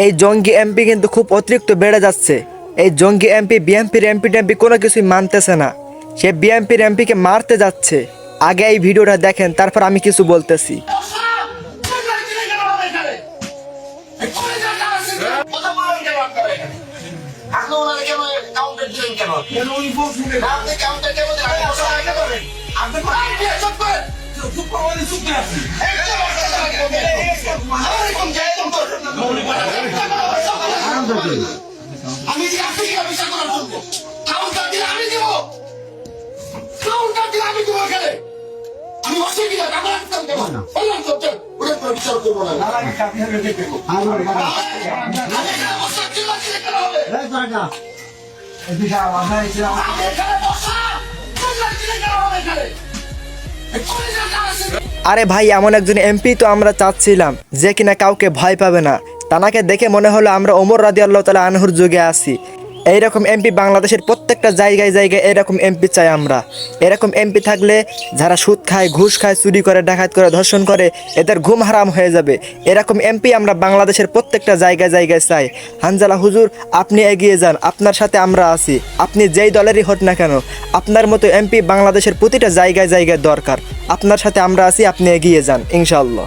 এই জঙ্গি এমপি কিন্তু খুব অতিরিক্ত বেড়ে যাচ্ছে। এই জঙ্গি এমপি বিএনপির এমপি টেমপি কোনো কিছুই মানতেছে না, সে বিএনপির এমপিকে মারতে যাচ্ছে। আগে এই ভিডিওটা দেখেন, তারপর আমি কিছু বলতেছি। আমি যে আপনাকে অভিষেক করার জন্য কাউন্টার দিলে আমি দিব, কাউন্টার দিলে আমি দিব। এখানে আমি অসুবিধা আমার একদম দেবো বললাম তো ওদের কোনো বিচার করবো না। আমি এখানে বসা চিল্লাচিল্লি কেন হবে? আমি এখানে বসা চিল্লাচিল্লি কেন হবে? এখানে আরে ভাই, এমন একজন এমপি তো আমরা চাচ্ছিলাম যে কিনা কাউকে ভয় পাবে না। তানাকে দেখে মনে হলো আমরা ওমর রাদিয়াল্লাহু তাআলা আনহুর যুগে আছি। এইরকম এমপি বাংলাদেশের প্রত্যেকটা জায়গায় জায়গায় এরকম এমপি চাই আমরা। এরকম এমপি থাকলে যারা সুদ খায়, ঘুষ খায়, চুরি করে, ডাকাত করে, ধর্ষণ করে, এদের ঘুম হারাম হয়ে যাবে। এরকম এমপি আমরা বাংলাদেশের প্রত্যেকটা জায়গায় জায়গায় চাই। হানজালা হুজুর, আপনি এগিয়ে যান, আপনার সাথে আমরা আছি। আপনি যেই দলেরই হোক না কেন, আপনার মতো এমপি বাংলাদেশের প্রতিটা জায়গায় জায়গায় দরকার। আপনার সাথে আমরা আছি, আপনি এগিয়ে যান ইনশাআল্লাহ।